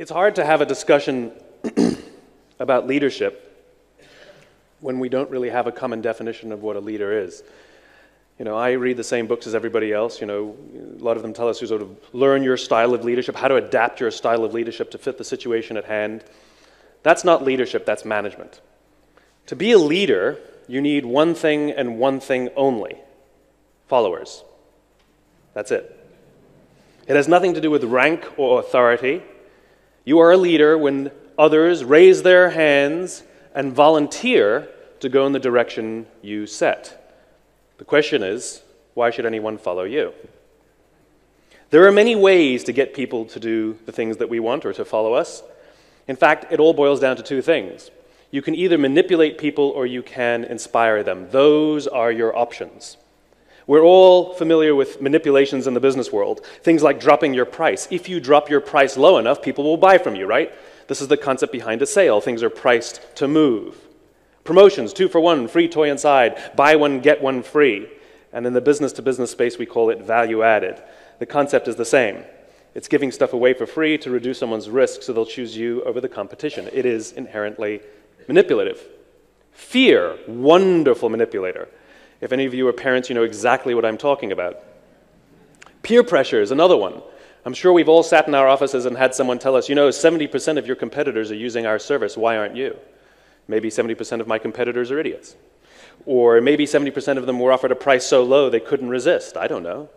It's hard to have a discussion about leadership when we don't really have a common definition of what a leader is. You know, I read the same books as everybody else. You know, a lot of them tell us to sort of learn your style of leadership, how to adapt your style of leadership to fit the situation at hand. That's not leadership, that's management. To be a leader, you need one thing and one thing only: followers. That's it. It has nothing to do with rank or authority. You are a leader when others raise their hands and volunteer to go in the direction you set. The question is, why should anyone follow you? There are many ways to get people to do the things that we want or to follow us. In fact, it all boils down to two things. You can either manipulate people or you can inspire them. Those are your options. We're all familiar with manipulations in the business world. Things like dropping your price. If you drop your price low enough, people will buy from you, right? This is the concept behind a sale. Things are priced to move. Promotions, 2 for 1, free toy inside, buy one, get one free. And in the business-to-business space, we call it value added. The concept is the same. It's giving stuff away for free to reduce someone's risk so they'll choose you over the competition. It is inherently manipulative. Fear, wonderful manipulator. If any of you are parents, you know exactly what I'm talking about. Peer pressure is another one. I'm sure we've all sat in our offices and had someone tell us, you know, 70% of your competitors are using our service. Why aren't you? Maybe 70% of my competitors are idiots. Or maybe 70% of them were offered a price so low they couldn't resist. I don't know.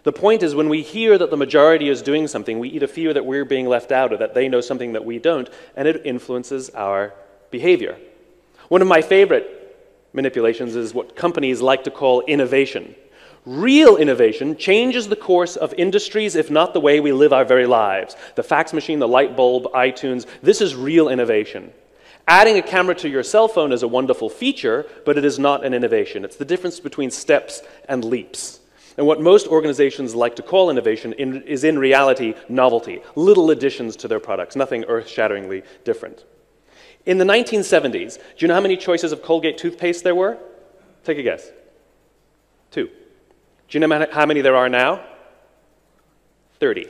The point is, when we hear that the majority is doing something, we either fear that we're being left out or that they know something that we don't, and it influences our behavior. One of my favorite manipulations is what companies like to call innovation. Real innovation changes the course of industries, if not the way we live our very lives. The fax machine, the light bulb, iTunes, this is real innovation. Adding a camera to your cell phone is a wonderful feature, but it is not an innovation. It's the difference between steps and leaps. And what most organizations like to call innovation is in reality novelty, little additions to their products, nothing earth-shatteringly different. In the 1970s, do you know how many choices of Colgate toothpaste there were? Take a guess. 2. Do you know how many there are now? 30.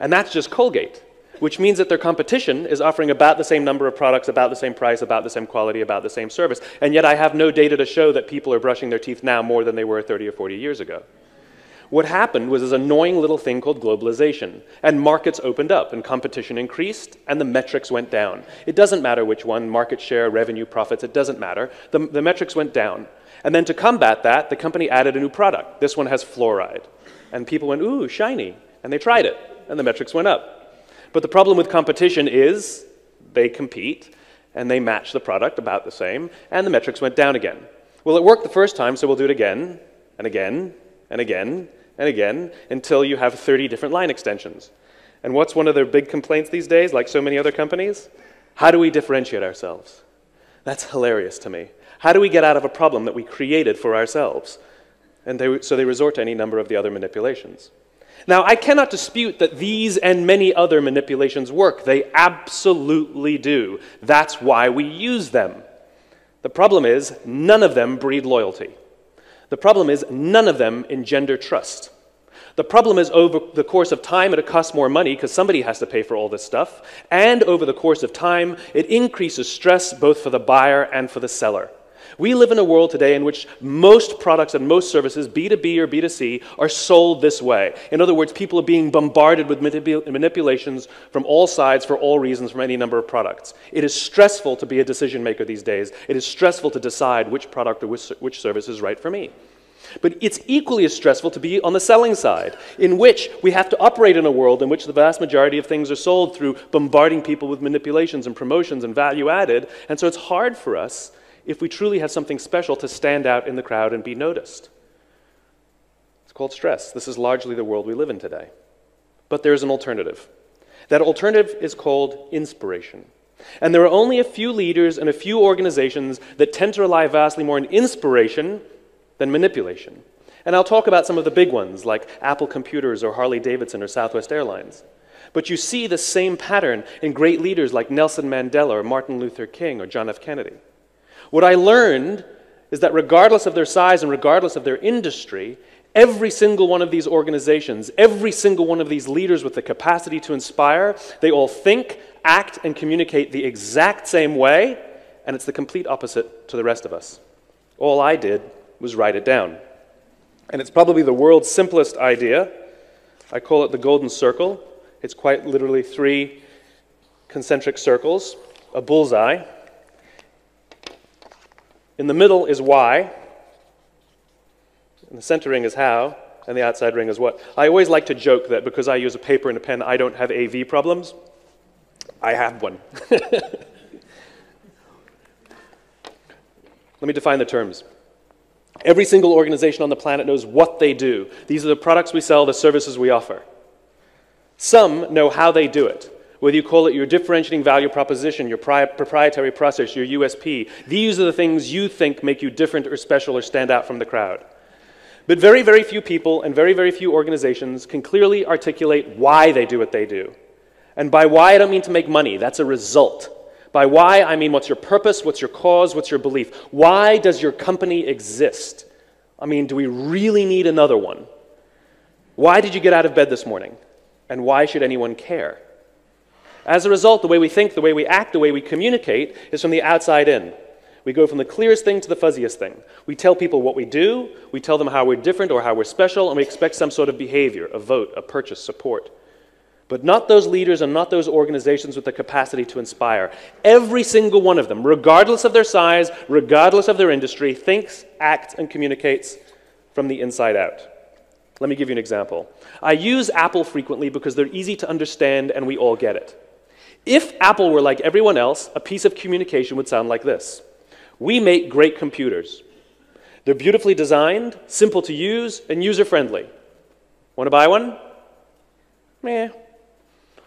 And that's just Colgate, which means that their competition is offering about the same number of products, about the same price, about the same quality, about the same service. And yet I have no data to show that people are brushing their teeth now more than they were 30 or 40 years ago. What happened was this annoying little thing called globalization, and markets opened up, and competition increased, and the metrics went down. It doesn't matter which one, market share, revenue, profits, it doesn't matter. The metrics went down. And then to combat that, the company added a new product. This one has fluoride. And people went, ooh, shiny. And they tried it, and the metrics went up. But the problem with competition is they compete, and they match the product about the same, and the metrics went down again. Well, it worked the first time, so we'll do it again, and again, and again, and again, until you have 30 different line extensions. And what's one of their big complaints these days, like so many other companies? How do we differentiate ourselves? That's hilarious to me. How do we get out of a problem that we created for ourselves? And so they resort to any number of the other manipulations. Now, I cannot dispute that these and many other manipulations work. They absolutely do. That's why we use them. The problem is, none of them breed loyalty. The problem is, none of them engender trust. The problem is, over the course of time, it costs more money because somebody has to pay for all this stuff. And over the course of time, it increases stress both for the buyer and for the seller. We live in a world today in which most products and most services, B2B or B2C, are sold this way. In other words, people are being bombarded with manipulations from all sides for all reasons from any number of products. It is stressful to be a decision maker these days. It is stressful to decide which product or which service is right for me. But it's equally as stressful to be on the selling side, in which we have to operate in a world in which the vast majority of things are sold through bombarding people with manipulations and promotions and value added. And so it's hard for us, if we truly have something special, to stand out in the crowd and be noticed. It's called stress. This is largely the world we live in today. But there's an alternative. That alternative is called inspiration. And there are only a few leaders and a few organizations that tend to rely vastly more on inspiration than manipulation. And I'll talk about some of the big ones, like Apple Computers or Harley-Davidson or Southwest Airlines. But you see the same pattern in great leaders like Nelson Mandela or Martin Luther King or John F. Kennedy. What I learned is that regardless of their size and regardless of their industry, Every single one of these organizations, every single one of these leaders with the capacity to inspire, they all think, act, and communicate the exact same way, and it's the complete opposite to the rest of us. All I did was write it down. And it's probably the world's simplest idea. I call it the golden circle. It's quite literally 3 concentric circles, a bullseye. In the middle is why, and the center ring is how, and the outside ring is what. I always like to joke that because I use a paper and a pen, I don't have AV problems. I have one. Let me define the terms. Every single organization on the planet knows what they do. These are the products we sell, the services we offer. Some know how they do it. Whether you call it your differentiating value proposition, your proprietary process, your USP, these are the things you think make you different or special or stand out from the crowd. But very, very few people and very, very few organizations can clearly articulate why they do what they do. And by why, I don't mean to make money. That's a result. By why, I mean what's your purpose, what's your cause, what's your belief? Why does your company exist? I mean, do we really need another one? Why did you get out of bed this morning? And why should anyone care? As a result, the way we think, the way we act, the way we communicate is from the outside in. We go from the clearest thing to the fuzziest thing. We tell people what we do, we tell them how we're different or how we're special, and we expect some sort of behavior, a vote, a purchase, support. But not those leaders and not those organizations with the capacity to inspire. Every single one of them, regardless of their size, regardless of their industry, thinks, acts, and communicates from the inside out. Let me give you an example. I use Apple frequently because they're easy to understand and we all get it. If Apple were like everyone else, a piece of communication would sound like this. We make great computers. They're beautifully designed, simple to use, and user-friendly. Want to buy one? Meh.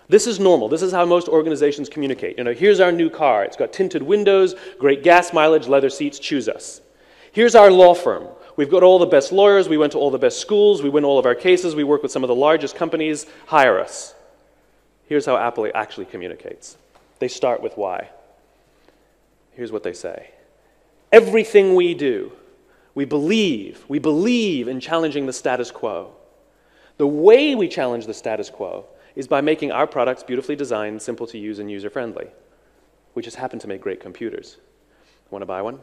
This is normal. This is how most organizations communicate. You know, here's our new car. It's got tinted windows, great gas mileage, leather seats, choose us. Here's our law firm. We've got all the best lawyers. We went to all the best schools. We win all of our cases. We work with some of the largest companies. Hire us. Here's how Apple actually communicates. They start with why. Here's what they say. Everything we do, we believe in challenging the status quo. The way we challenge the status quo is by making our products beautifully designed, simple to use, and user-friendly. We just happen to make great computers. Want to buy one?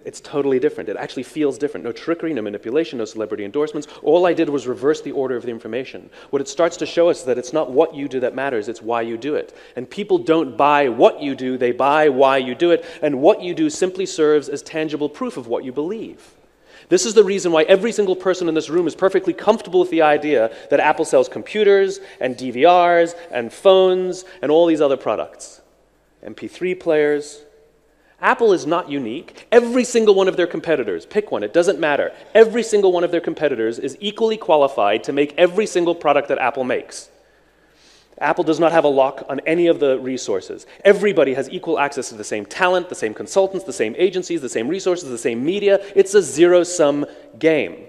It's totally different. It actually feels different. No trickery, no manipulation, no celebrity endorsements. All I did was reverse the order of the information. What it starts to show us is that it's not what you do that matters, it's why you do it. And people don't buy what you do, they buy why you do it, and what you do simply serves as tangible proof of what you believe. This is the reason why every single person in this room is perfectly comfortable with the idea that Apple sells computers and DVRs and phones and all these other products. MP3 players. Apple is not unique. Every single one of their competitors, pick one, it doesn't matter. Every single one of their competitors is equally qualified to make every single product that Apple makes. Apple does not have a lock on any of the resources. Everybody has equal access to the same talent, the same consultants, the same agencies, the same resources, the same media. It's a zero-sum game.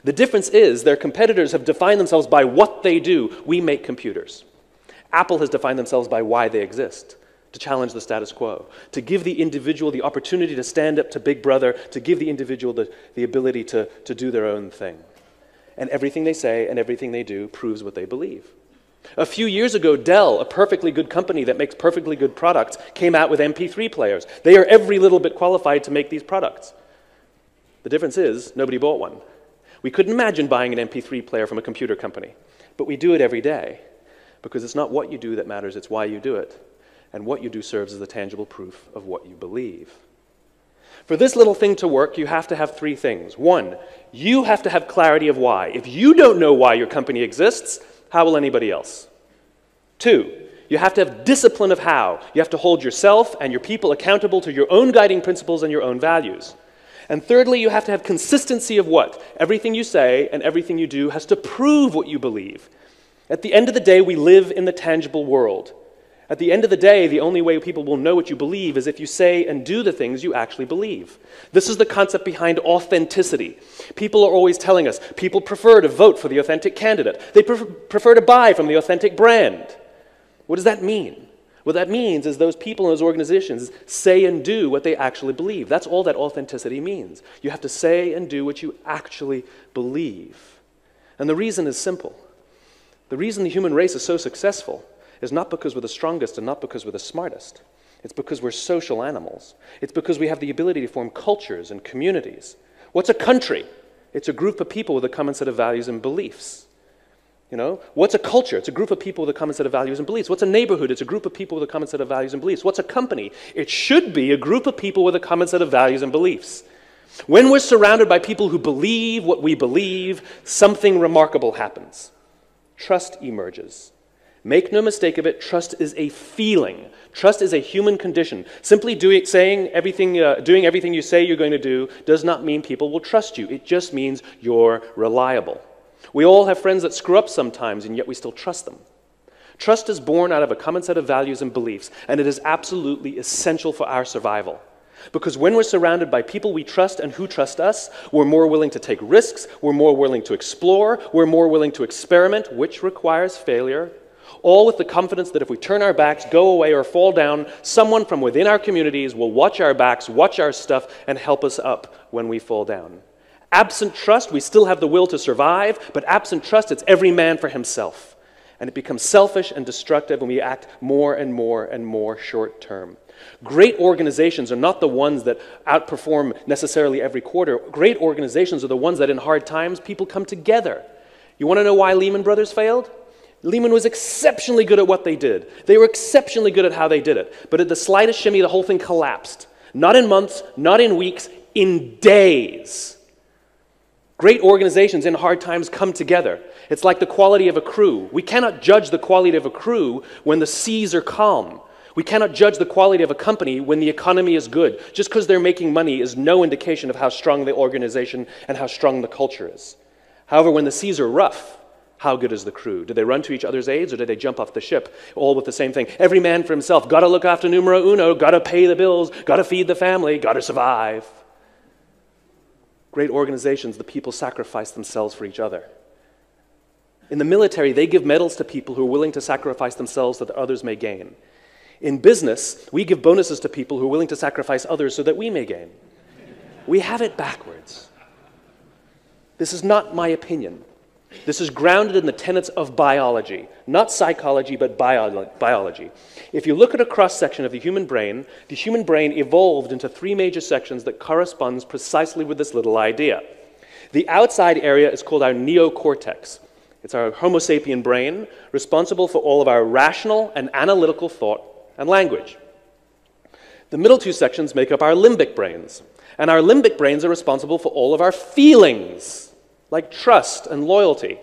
The difference is their competitors have defined themselves by what they do. We make computers. Apple has defined themselves by why they exist. To challenge the status quo, to give the individual the opportunity to stand up to Big Brother, to give the individual the ability to do their own thing. And everything they say and everything they do proves what they believe. A few years ago, Dell, a perfectly good company that makes perfectly good products, came out with MP3 players. They are every little bit qualified to make these products. The difference is, nobody bought one. We couldn't imagine buying an MP3 player from a computer company, but we do it every day, because it's not what you do that matters, it's why you do it. And what you do serves as the tangible proof of what you believe. For this little thing to work, you have to have 3 things. 1, you have to have clarity of why. If you don't know why your company exists, how will anybody else? 2, you have to have discipline of how. You have to hold yourself and your people accountable to your own guiding principles and your own values. And thirdly, you have to have consistency of what? Everything you say and everything you do has to prove what you believe. At the end of the day, we live in the tangible world. At the end of the day, the only way people will know what you believe is if you say and do the things you actually believe. This is the concept behind authenticity. People are always telling us people prefer to vote for the authentic candidate. They prefer to buy from the authentic brand. What does that mean? What that means is those people in those organizations say and do what they actually believe. That's all that authenticity means. You have to say and do what you actually believe. And the reason is simple. The reason the human race is so successful is not because we're the strongest and not because we're the smartest. It's because we're social animals. It's because we have the ability to form cultures and communities. What's a country? It's a group of people with a common set of values and beliefs. You know, what's a culture? It's a group of people with a common set of values and beliefs. What's a neighborhood? It's a group of people with a common set of values and beliefs. What's a company? It should be a group of people with a common set of values and beliefs. When we're surrounded by people who believe what we believe, something remarkable happens. Trust emerges. Make no mistake of it, trust is a feeling. Trust is a human condition. Simply doing everything you say you're going to do does not mean people will trust you. It just means you're reliable. We all have friends that screw up sometimes, and yet we still trust them. Trust is born out of a common set of values and beliefs, and it is absolutely essential for our survival. Because when we're surrounded by people we trust and who trust us, we're more willing to take risks, we're more willing to explore, we're more willing to experiment, which requires failure, all with the confidence that if we turn our backs, go away, or fall down, someone from within our communities will watch our backs, watch our stuff, and help us up when we fall down. Absent trust, we still have the will to survive, but absent trust, it's every man for himself. And it becomes selfish and destructive, and we act more and more and more short-term. Great organizations are not the ones that outperform necessarily every quarter. Great organizations are the ones that in hard times, people come together. You want to know why Lehman Brothers failed? Lehman was exceptionally good at what they did. They were exceptionally good at how they did it. But at the slightest shimmy, the whole thing collapsed. Not in months, not in weeks, in days. Great organizations in hard times come together. It's like the quality of a crew. We cannot judge the quality of a crew when the seas are calm. We cannot judge the quality of a company when the economy is good. Just because they're making money is no indication of how strong the organization and how strong the culture is. However, when the seas are rough, how good is the crew? Do they run to each other's aids, or do they jump off the ship, all with the same thing? Every man for himself. Got to look after numero uno. Got to pay the bills. Got to feed the family. Got to survive. Great organizations, the people sacrifice themselves for each other. In the military, they give medals to people who are willing to sacrifice themselves so that others may gain. In business, we give bonuses to people who are willing to sacrifice others so that we may gain. We have it backwards. This is not my opinion. This is grounded in the tenets of biology, not psychology, but biology. If you look at a cross-section of the human brain evolved into three major sections that corresponds precisely with this little idea. The outside area is called our neocortex. It's our Homo sapien brain, responsible for all of our rational and analytical thought and language. The middle two sections make up our limbic brains, and our limbic brains are responsible for all of our feelings, like trust and loyalty.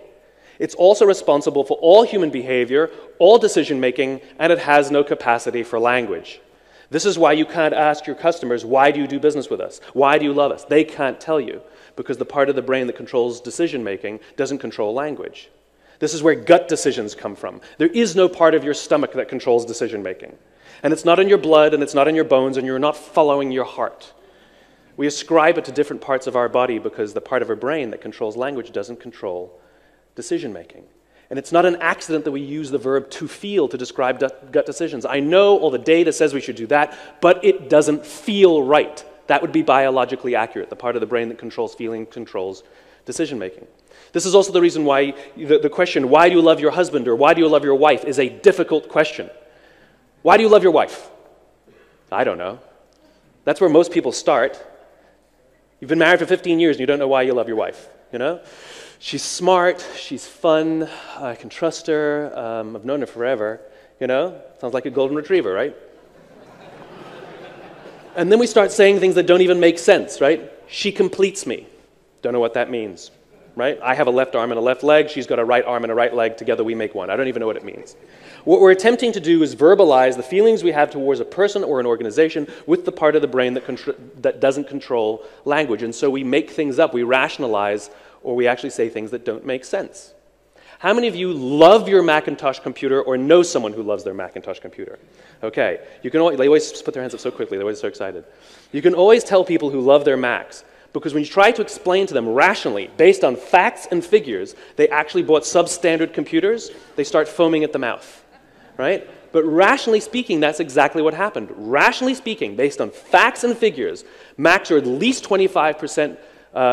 It's also responsible for all human behavior, all decision-making, and it has no capacity for language. This is why you can't ask your customers, why do you do business with us? Why do you love us? They can't tell you, because the part of the brain that controls decision-making doesn't control language. This is where gut decisions come from. There is no part of your stomach that controls decision-making. And it's not in your blood, and it's not in your bones, and you're not following your heart. We ascribe it to different parts of our body because the part of our brain that controls language doesn't control decision-making. And it's not an accident that we use the verb to feel to describe gut decisions. I know all the data says we should do that, but it doesn't feel right. That would be biologically accurate. The part of the brain that controls feeling controls decision-making. This is also the reason why the question, why do you love your husband or why do you love your wife, is a difficult question. Why do you love your wife? I don't know. That's where most people start. You've been married for 15 years and you don't know why you love your wife, you know? She's smart, she's fun, I can trust her, I've known her forever, you know? Sounds like a golden retriever, right? And then we start saying things that don't even make sense, right? She completes me. Don't know what that means, right? I have a left arm and a left leg, she's got a right arm and a right leg, together we make one. I don't even know what it means. What we're attempting to do is verbalize the feelings we have towards a person or an organization with the part of the brain that doesn't control language. And so we make things up, we rationalize, or we actually say things that don't make sense. How many of you love your Macintosh computer or know someone who loves their Macintosh computer? Okay, they always put their hands up so quickly, they're always so excited. You can always tell people who love their Macs, because when you try to explain to them rationally, based on facts and figures, they actually bought substandard computers, they start foaming at the mouth. Right? But rationally speaking, that's exactly what happened. Rationally speaking, based on facts and figures, Macs are at least 25%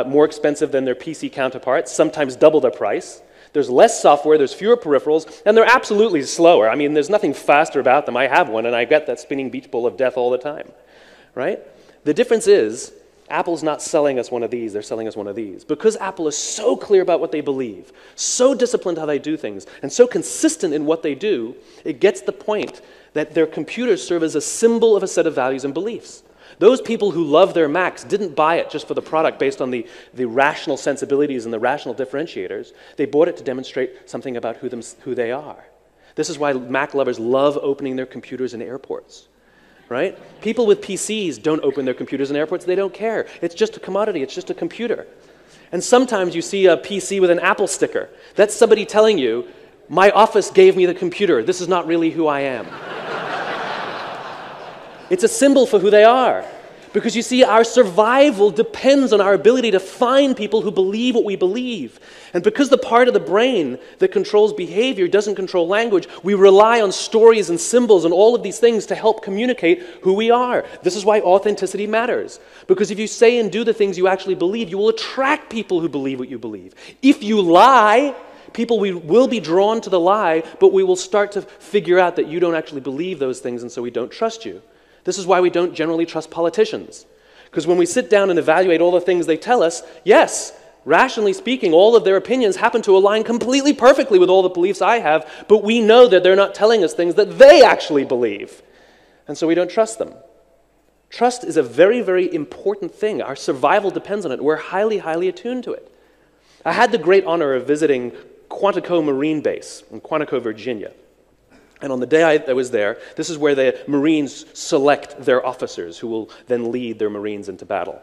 more expensive than their PC counterparts, sometimes double their price. There's less software, there's fewer peripherals, and they're absolutely slower. I mean, there's nothing faster about them. I have one, and I get that spinning beach ball of death all the time, right? The difference is, Apple's not selling us one of these, they're selling us one of these. Because Apple is so clear about what they believe, so disciplined how they do things, and so consistent in what they do, it gets the point that their computers serve as a symbol of a set of values and beliefs. Those people who love their Macs didn't buy it just for the product based on the rational sensibilities and the rational differentiators. They bought it to demonstrate something about who they are. This is why Mac lovers love opening their computers in airports. Right? People with PCs don't open their computers in airports. They don't care. It's just a commodity. It's just a computer. And sometimes you see a PC with an Apple sticker. That's somebody telling you, my office gave me the computer. This is not really who I am. It's a symbol for who they are. Because you see, our survival depends on our ability to find people who believe what we believe. And because the part of the brain that controls behavior doesn't control language, we rely on stories and symbols and all of these things to help communicate who we are. This is why authenticity matters. Because if you say and do the things you actually believe, you will attract people who believe what you believe. If you lie, people will be drawn to the lie, but we will start to figure out that you don't actually believe those things, and so we don't trust you. This is why we don't generally trust politicians. Because when we sit down and evaluate all the things they tell us, yes, rationally speaking, all of their opinions happen to align completely perfectly with all the beliefs I have, but we know that they're not telling us things that they actually believe. And so we don't trust them. Trust is a very, very important thing. Our survival depends on it. We're highly, highly attuned to it. I had the great honor of visiting Quantico Marine Base in Quantico, Virginia. And on the day I was there, this is where the Marines select their officers who will then lead their Marines into battle.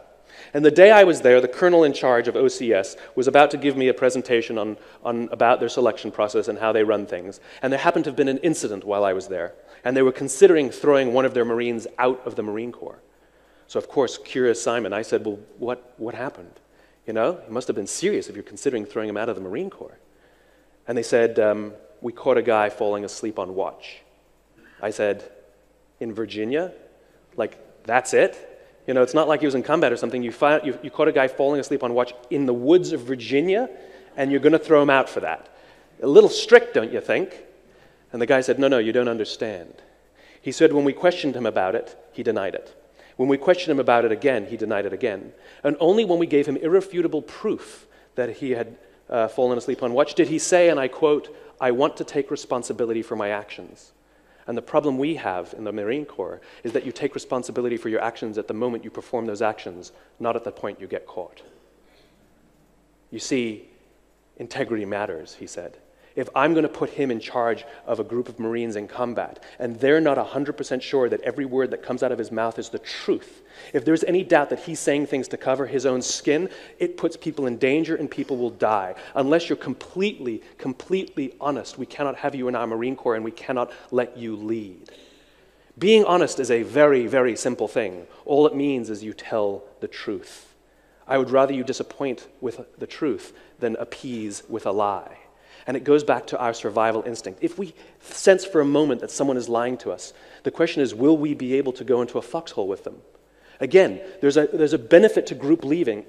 And the day I was there, the colonel in charge of OCS was about to give me a presentation on about their selection process and how they run things. And there happened to have been an incident while I was there. And they were considering throwing one of their Marines out of the Marine Corps. So of course, curious Simon, I said, well, what happened? You know, it must have been serious if you're considering throwing him out of the Marine Corps. And they said, we caught a guy falling asleep on watch. I said, in Virginia? Like, that's it? You know, it's not like he was in combat or something. You caught a guy falling asleep on watch in the woods of Virginia, and you're going to throw him out for that. A little strict, don't you think? And the guy said, no, you don't understand. He said when we questioned him about it, he denied it. When we questioned him about it again, he denied it again. And only when we gave him irrefutable proof that he had fallen asleep on watch did he say, and I quote, I want to take responsibility for my actions. And the problem we have in the Marine Corps is that you take responsibility for your actions at the moment you perform those actions, not at the point you get caught. You see, integrity matters, he said. If I'm going to put him in charge of a group of Marines in combat, and they're not 100% sure that every word that comes out of his mouth is the truth, if there's any doubt that he's saying things to cover his own skin, it puts people in danger and people will die. Unless you're completely honest, we cannot have you in our Marine Corps and we cannot let you lead. Being honest is a very, very simple thing. All it means is you tell the truth. I would rather you disappoint with the truth than appease with a lie. And it goes back to our survival instinct. If we sense for a moment that someone is lying to us, the question is, will we be able to go into a foxhole with them? Again, there's a benefit to group living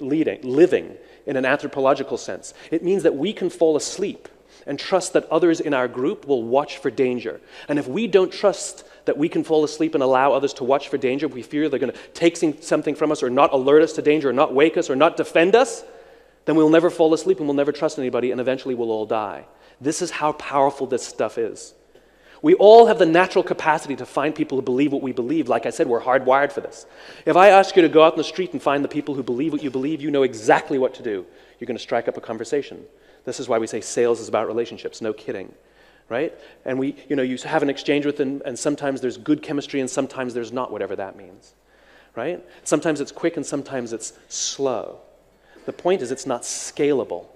in an anthropological sense. It means that we can fall asleep and trust that others in our group will watch for danger. And if we don't trust that we can fall asleep and allow others to watch for danger, if we fear they're going to take something from us or not alert us to danger or not wake us or not defend us, then we'll never fall asleep and we'll never trust anybody, and eventually we'll all die. This is how powerful this stuff is. We all have the natural capacity to find people who believe what we believe. Like I said, we're hardwired for this. If I ask you to go out in the street and find the people who believe what you believe, you know exactly what to do. You're going to strike up a conversation. This is why we say sales is about relationships, no kidding, right? And you have an exchange with them, and sometimes there's good chemistry and sometimes there's not, whatever that means, right? Sometimes it's quick and sometimes it's slow. The point is it's not scalable.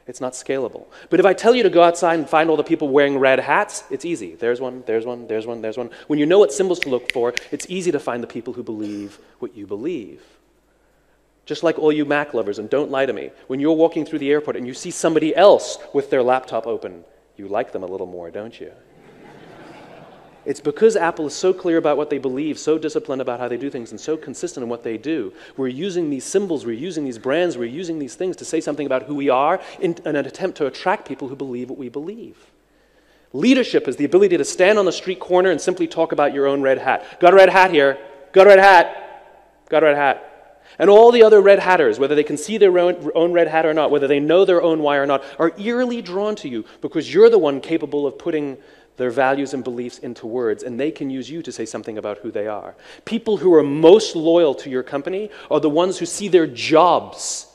It's not scalable. But if I tell you to go outside and find all the people wearing red hats, it's easy. There's one, there's one, there's one, there's one. When you know what symbols to look for, it's easy to find the people who believe what you believe. Just like all you Mac lovers, and don't lie to me, when you're walking through the airport and you see somebody else with their laptop open, you like them a little more, don't you? It's because Apple is so clear about what they believe, so disciplined about how they do things, and so consistent in what they do. We're using these symbols, we're using these brands, we're using these things to say something about who we are in an attempt to attract people who believe what we believe. Leadership is the ability to stand on the street corner and simply talk about your own red hat. Got a red hat here. Got a red hat. Got a red hat. And all the other red hatters, whether they can see their own red hat or not, whether they know their own why or not, are eerily drawn to you because you're the one capable of putting their values and beliefs into words, and they can use you to say something about who they are. People who are most loyal to your company are the ones who see their jobs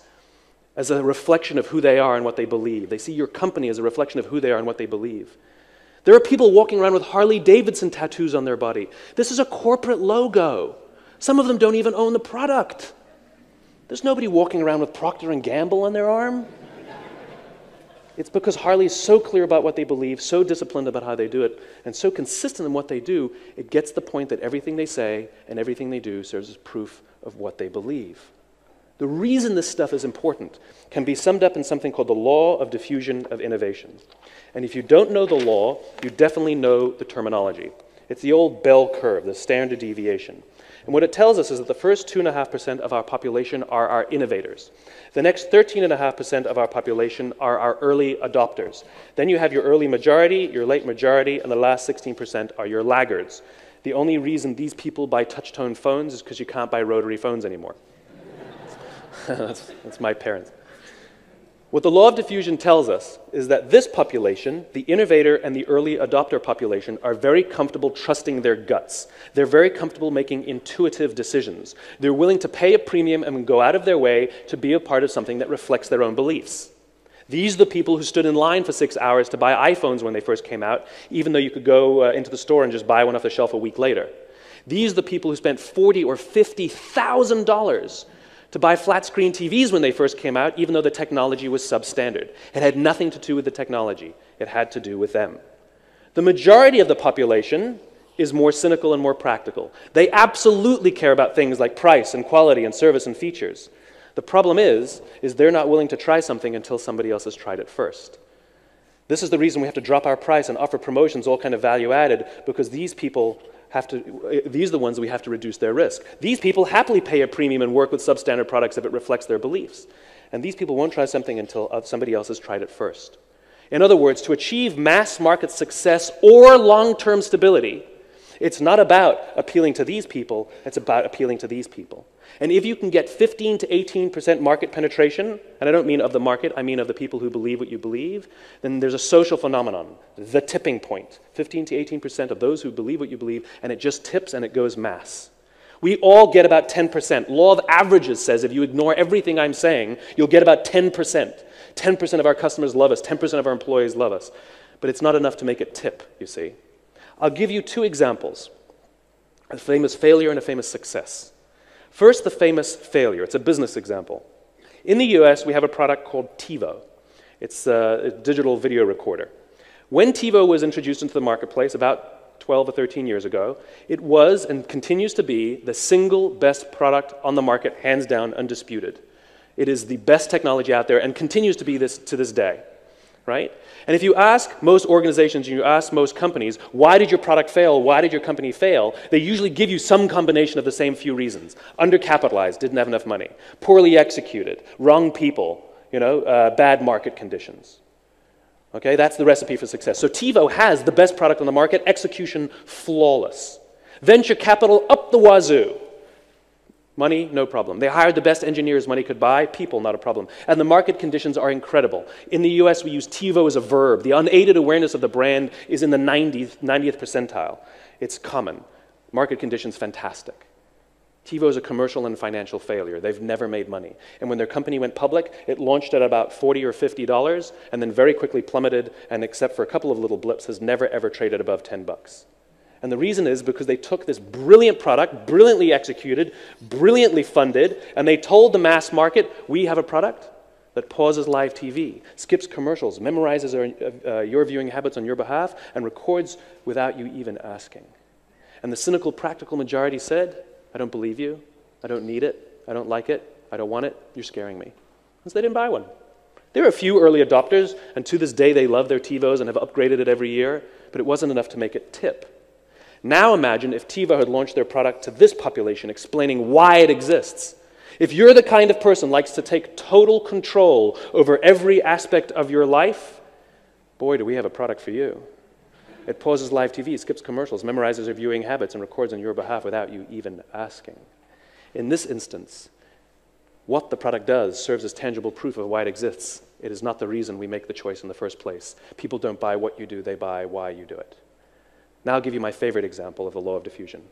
as a reflection of who they are and what they believe. They see your company as a reflection of who they are and what they believe. There are people walking around with Harley-Davidson tattoos on their body. This is a corporate logo. Some of them don't even own the product. There's nobody walking around with Procter & Gamble on their arm. It's because Harley is so clear about what they believe, so disciplined about how they do it, and so consistent in what they do, it gets the point that everything they say and everything they do serves as proof of what they believe. The reason this stuff is important can be summed up in something called the law of diffusion of innovation. And if you don't know the law, you definitely know the terminology. It's the old bell curve, the standard deviation. And what it tells us is that the first 2.5% of our population are our innovators. The next 13.5% of our population are our early adopters. Then you have your early majority, your late majority, and the last 16% are your laggards. The only reason these people buy touch-tone phones is because you can't buy rotary phones anymore. That's my parents. What the law of diffusion tells us is that this population, the innovator and the early adopter population, are very comfortable trusting their guts. They're very comfortable making intuitive decisions. They're willing to pay a premium and go out of their way to be a part of something that reflects their own beliefs. These are the people who stood in line for 6 hours to buy iPhones when they first came out, even though you could go into the store and just buy one off the shelf a week later. These are the people who spent $40,000 or $50,000 to buy flat-screen TVs when they first came out, even though the technology was substandard. It had nothing to do with the technology. It had to do with them. The majority of the population is more cynical and more practical. They absolutely care about things like price and quality and service and features. The problem is they're not willing to try something until somebody else has tried it first. This is the reason we have to drop our price and offer promotions, all kind of value added, because these people these are the ones we have to reduce their risk. These people happily pay a premium and work with substandard products if it reflects their beliefs. And these people won't try something until somebody else has tried it first. In other words, to achieve mass market success or long-term stability, it's not about appealing to these people, it's about appealing to these people. And if you can get 15 to 18% market penetration, and I don't mean of the market, I mean of the people who believe what you believe, then there's a social phenomenon, the tipping point. 15 to 18% of those who believe what you believe, and it just tips and it goes mass. We all get about 10%. Law of averages says if you ignore everything I'm saying, you'll get about 10%. 10% of our customers love us, 10% of our employees love us. But it's not enough to make it tip, you see. I'll give you two examples, a famous failure and a famous success. First, the famous failure. It's a business example. In the US, we have a product called TiVo. It's a digital video recorder. When TiVo was introduced into the marketplace about 12 or 13 years ago, it was and continues to be the single best product on the market, hands down, undisputed. It is the best technology out there and continues to be this to this day, right? And if you ask most organizations and you ask most companies, why did your product fail? Why did your company fail? They usually give you some combination of the same few reasons. Undercapitalized, didn't have enough money. Poorly executed, wrong people, bad market conditions. Okay, that's the recipe for success. So TiVo has the best product on the market, execution flawless. Venture capital up the wazoo. Money, no problem. They hired the best engineers money could buy. People, not a problem. And the market conditions are incredible. In the US, we use TiVo as a verb. The unaided awareness of the brand is in the 90th percentile. It's common. Market conditions, fantastic. TiVo is a commercial and financial failure. They've never made money. And when their company went public, it launched at about $40 or $50 and then very quickly plummeted, and except for a couple of little blips, has never ever traded above $10. And the reason is because they took this brilliant product, brilliantly executed, brilliantly funded, and they told the mass market, we have a product that pauses live TV, skips commercials, memorizes your viewing habits on your behalf, and records without you even asking. And the cynical, practical majority said, I don't believe you, I don't need it, I don't like it, I don't want it, you're scaring me. And so they didn't buy one. There are a few early adopters, and to this day they love their TiVos and have upgraded it every year, but it wasn't enough to make it tip. Now imagine if TiVo had launched their product to this population, explaining why it exists. If you're the kind of person who likes to take total control over every aspect of your life, boy, do we have a product for you. It pauses live TV, skips commercials, memorizes your viewing habits, and records on your behalf without you even asking. In this instance, what the product does serves as tangible proof of why it exists. It is not the reason we make the choice in the first place. People don't buy what you do, they buy why you do it. Now I'll give you my favorite example of the law of diffusion.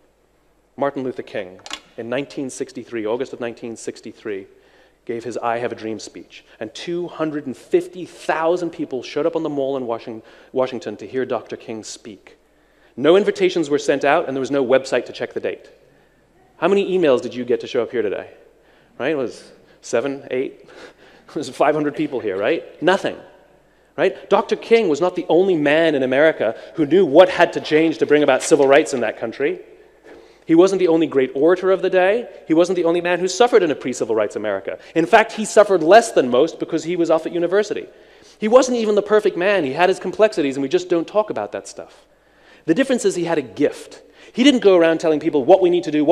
Martin Luther King, in 1963, August of 1963, gave his I Have a Dream speech, and 250,000 people showed up on the Mall in Washington to hear Dr. King speak. No invitations were sent out, and there was no website to check the date. How many emails did you get to show up here today? Right? It was 7, 8? It was 500 people here, right? Nothing. Right? Dr. King was not the only man in America who knew what had to change to bring about civil rights in that country. He wasn't the only great orator of the day. He wasn't the only man who suffered in a pre-civil rights America. In fact, he suffered less than most because he was off at university. He wasn't even the perfect man. He had his complexities, and we just don't talk about that stuff. The difference is he had a gift. He didn't go around telling people what we need to do,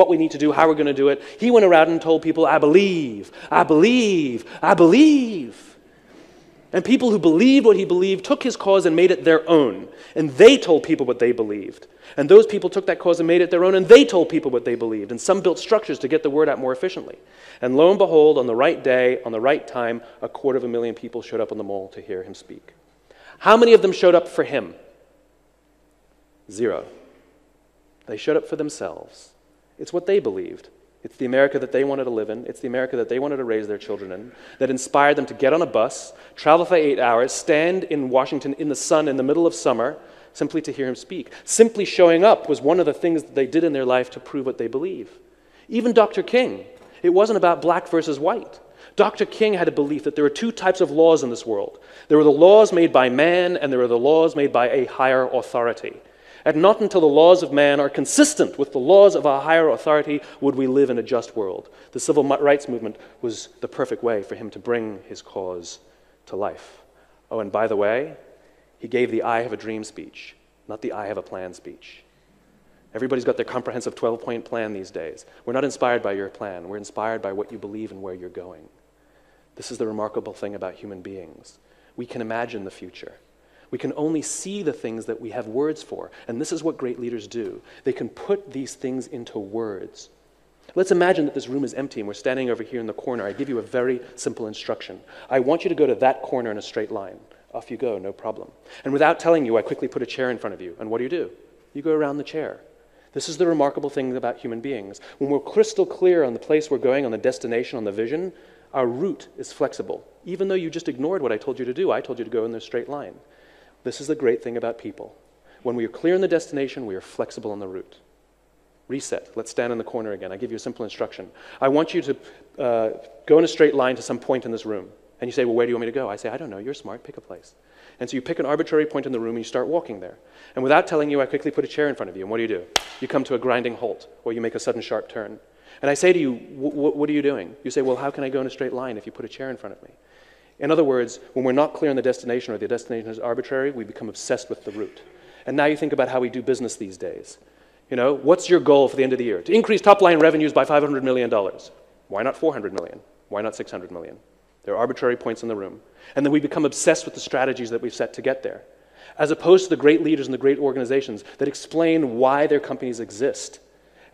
how we're going to do it. He went around and told people, I believe, I believe, I believe. And people who believed what he believed took his cause and made it their own. And they told people what they believed. And those people took that cause and made it their own, and they told people what they believed. And some built structures to get the word out more efficiently. And lo and behold, on the right day, on the right time, 250,000 people showed up on the Mall to hear him speak. How many of them showed up for him? 0. They showed up for themselves. It's what they believed. It's the America that they wanted to live in. It's the America that they wanted to raise their children in, that inspired them to get on a bus, travel for 8 hours, stand in Washington in the sun in the middle of summer, simply to hear him speak. Simply showing up was one of the things that they did in their life to prove what they believe. Even Dr. King, it wasn't about black versus white. Dr. King had a belief that there were 2 types of laws in this world. There were the laws made by man, and there were the laws made by a higher authority. And not until the laws of man are consistent with the laws of a higher authority would we live in a just world. The civil rights movement was the perfect way for him to bring his cause to life. Oh, and by the way, he gave the I Have a Dream speech, not the I Have a Plan speech. Everybody's got their comprehensive 12-point plan these days. We're not inspired by your plan. We're inspired by what you believe and where you're going. This is the remarkable thing about human beings. We can imagine the future. We can only see the things that we have words for, and this is what great leaders do. They can put these things into words. Let's imagine that this room is empty and we're standing over here in the corner. I give you a very simple instruction. I want you to go to that corner in a straight line. Off you go, no problem. And without telling you, I quickly put a chair in front of you. And what do? You go around the chair. This is the remarkable thing about human beings. When we're crystal clear on the place we're going, on the destination, on the vision, our route is flexible. Even though you just ignored what I told you to do, I told you to go in the straight line. This is the great thing about people. When we are clear in the destination, we are flexible on the route. Reset. Let's stand in the corner again. I give you a simple instruction. I want you to go in a straight line to some point in this room. And you say, well, where do you want me to go? I say, I don't know. You're smart. Pick a place. And so you pick an arbitrary point in the room and you start walking there. And without telling you, I quickly put a chair in front of you. And what do? You come to a grinding halt, or you make a sudden sharp turn. And I say to you, what are you doing? You say, well, how can I go in a straight line if you put a chair in front of me? In other words, when we're not clear on the destination, or the destination is arbitrary, we become obsessed with the route. And now you think about how we do business these days. You know, what's your goal for the end of the year? To increase top-line revenues by $500 million. Why not $400 million? Why not $600 million? There are arbitrary points in the room. And then we become obsessed with the strategies that we've set to get there, as opposed to the great leaders and the great organizations that explain why their companies exist,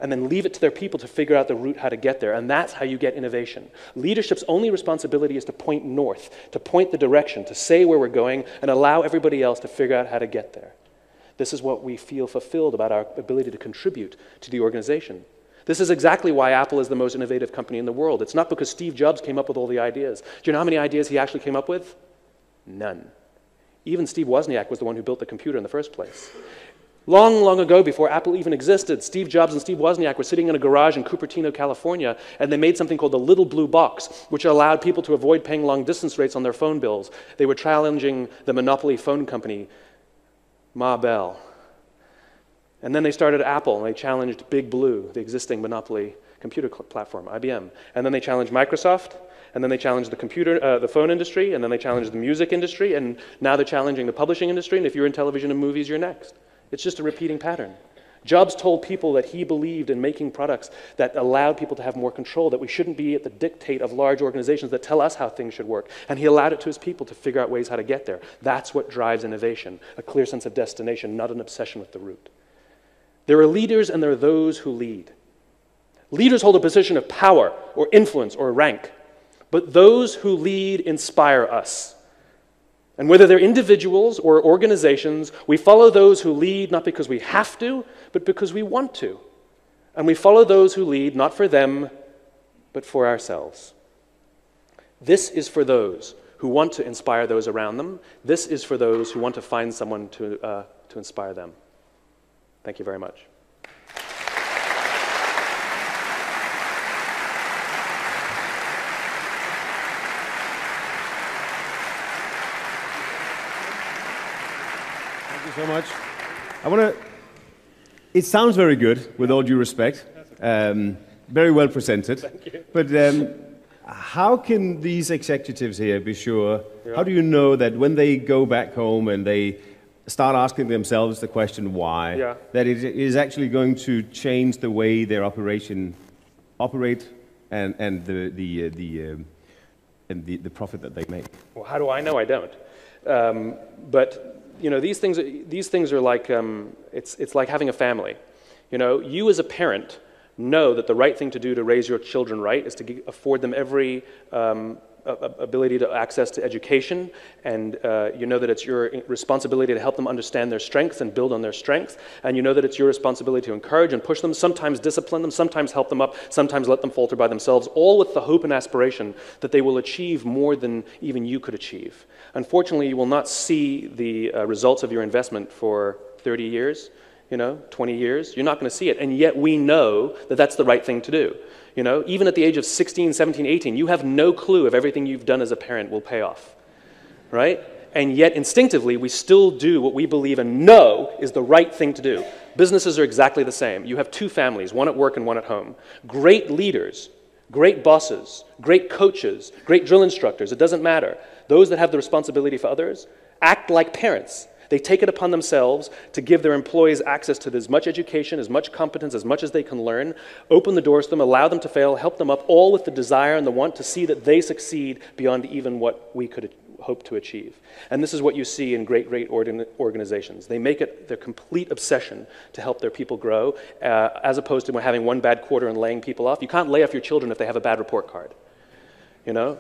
and then leave it to their people to figure out the route how to get there. And that's how you get innovation. Leadership's only responsibility is to point north, to point the direction, to say where we're going, and allow everybody else to figure out how to get there. This is what we feel fulfilled about our ability to contribute to the organization. This is exactly why Apple is the most innovative company in the world. It's not because Steve Jobs came up with all the ideas. Do you know how many ideas he actually came up with? None. Even Steve Wozniak was the one who built the computer in the first place. Long, long ago, before Apple even existed, Steve Jobs and Steve Wozniak were sitting in a garage in Cupertino, California, and they made something called the Little Blue Box, which allowed people to avoid paying long-distance rates on their phone bills. They were challenging the monopoly phone company, Ma Bell. And then they started Apple, and they challenged Big Blue, the existing monopoly computer platform, IBM. And then they challenged Microsoft, and then they challenged the phone industry, and then they challenged the music industry, and now they're challenging the publishing industry, and if you're in television and movies, you're next. It's just a repeating pattern. Jobs told people that he believed in making products that allowed people to have more control, that we shouldn't be at the dictate of large organizations that tell us how things should work. And he allowed it to his people to figure out ways how to get there. That's what drives innovation, a clear sense of destination, not an obsession with the route. There are leaders and there are those who lead. Leaders hold a position of power or influence or rank, but those who lead inspire us. And whether they're individuals or organizations, we follow those who lead not because we have to, but because we want to. And we follow those who lead not for them, but for ourselves. This is for those who want to inspire those around them. This is for those who want to find someone to inspire them. Thank you very much. So much. It sounds very good, with all due respect. Very well presented. Thank you. But how can these executives here be sure, how do you know that when they go back home and they start asking themselves the question why, that it is actually going to change the way their operation operate and the profit that they make? Well, how do I know? I don't. But you know, these things are like, it's like having a family. You know, you as a parent know that the right thing to do to raise your children right is to afford them every ability to access to education, and you know that it's your responsibility to help them understand their strengths and build on their strengths, and you know that it's your responsibility to encourage and push them, sometimes discipline them, sometimes help them up, sometimes let them falter by themselves, all with the hope and aspiration that they will achieve more than even you could achieve. Unfortunately, you will not see the results of your investment for 30 years, 20 years. You're not going to see it, and yet we know that that's the right thing to do. You know, even at the age of 16, 17, 18, you have no clue if everything you've done as a parent will pay off, right? And yet instinctively, we still do what we believe and know is the right thing to do. Businesses are exactly the same. You have two families, one at work and one at home. Great leaders, great bosses, great coaches, great drill instructors, it doesn't matter. Those that have the responsibility for others act like parents. They take it upon themselves to give their employees access to as much education, as much competence, as much as they can learn, open the doors to them, allow them to fail, help them up, all with the desire and the want to see that they succeed beyond even what we could hope to achieve. And this is what you see in great organizations. They make it their complete obsession to help their people grow, as opposed to having one bad quarter and laying people off. You can't lay off your children if they have a bad report card. You know,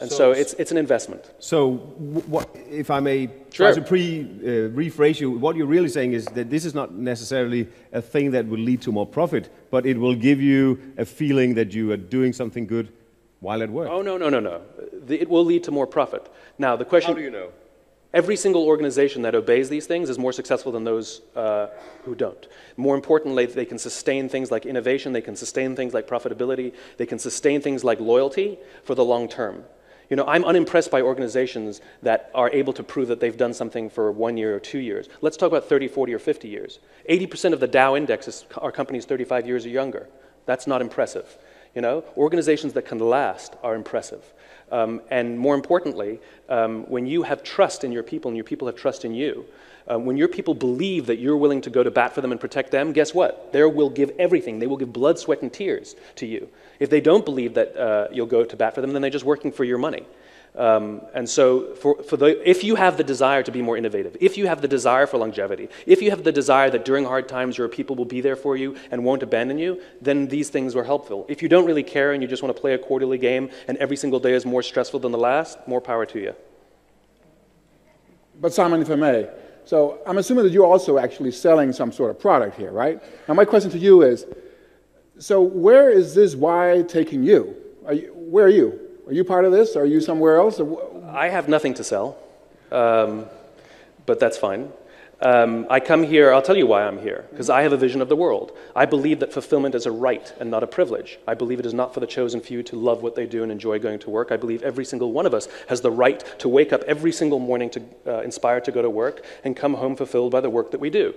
so it's an investment. So, what, if I may try to rephrase you, what you're really saying is that this is not necessarily a thing that will lead to more profit, but it will give you a feeling that you are doing something good while at work. Oh, no. It will lead to more profit. Now, the question... How do you know? Every single organization that obeys these things is more successful than those who don't. More importantly, they can sustain things like innovation, they can sustain things like profitability, they can sustain things like loyalty for the long term. You know, I'm unimpressed by organizations that are able to prove that they've done something for 1 year or 2 years. Let's talk about 30, 40, or 50 years. 80% of the Dow index are companies 35 years or younger. That's not impressive. You know, organizations that can last are impressive. And more importantly, when you have trust in your people and your people have trust in you, when your people believe that you're willing to go to bat for them and protect them, guess what? They will give everything. They will give blood, sweat, and tears to you. If they don't believe that you'll go to bat for them, then they're just working for your money. And so if you have the desire to be more innovative, if you have the desire for longevity, if you have the desire that during hard times your people will be there for you and won't abandon you, then these things are helpful. If you don't really care and you just want to play a quarterly game and every single day is more stressful than the last, more power to you. But Simon, if I may, so I'm assuming that you're also actually selling some sort of product here, right? Now my question to you is, so where is this why taking you? Where are you? Are you part of this? Are you somewhere else? I have nothing to sell, but that's fine. I come here, I'll tell you why I'm here, because I have a vision of the world. I believe that fulfillment is a right and not a privilege. I believe it is not for the chosen few to love what they do and enjoy going to work. I believe every single one of us has the right to wake up every single morning to inspired to go to work and come home fulfilled by the work that we do.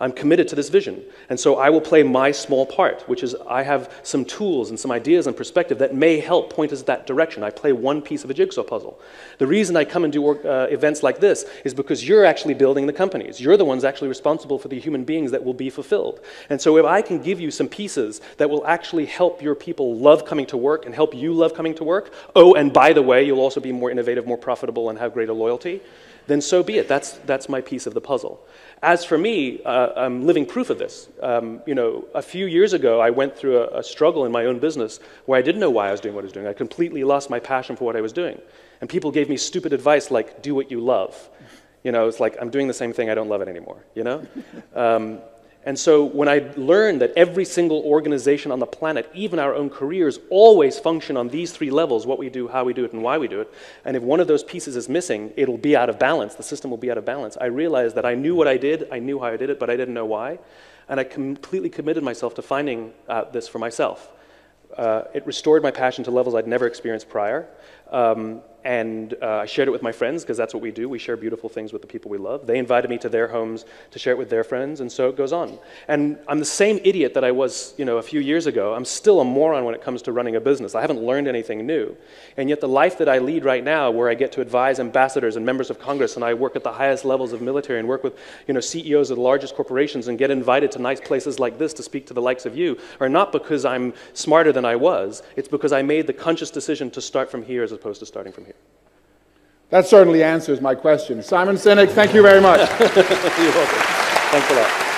I'm committed to this vision. And so I will play my small part, which is I have some tools and some ideas and perspective that may help point us that direction. I play one piece of a jigsaw puzzle. The reason I come and do events like this is because you're actually building the companies. You're the ones actually responsible for the human beings that will be fulfilled. And so if I can give you some pieces that will actually help your people love coming to work and help you love coming to work, oh, and by the way, you'll also be more innovative, more profitable, and have greater loyalty, then so be it. That's my piece of the puzzle. As for me, I'm living proof of this. You know, a few years ago, I went through a struggle in my own business where I didn't know why I was doing what I was doing. I completely lost my passion for what I was doing. And people gave me stupid advice like, do what you love. You know, it's like, I'm doing the same thing, I don't love it anymore, you know? And so when I learned that every single organization on the planet, even our own careers, always function on these three levels, what we do, how we do it, and why we do it, and if one of those pieces is missing, it'll be out of balance, the system will be out of balance, I realized that I knew what I did, I knew how I did it, but I didn't know why, and I completely committed myself to finding out this for myself. It restored my passion to levels I'd never experienced prior. And I shared it with my friends, because that's what we do. We share beautiful things with the people we love. They invited me to their homes to share it with their friends, and so it goes on. And I'm the same idiot that I was, you know, a few years ago. I'm still a moron when it comes to running a business. I haven't learned anything new. And yet the life that I lead right now, where I get to advise ambassadors and members of Congress, and I work at the highest levels of military and work with, you know, CEOs of the largest corporations and get invited to nice places like this to speak to the likes of you, are not because I'm smarter than I was. It's because I made the conscious decision to start from here as opposed to starting from here. That certainly answers my question. Simon Sinek, thank you very much. You're welcome. Thanks a lot.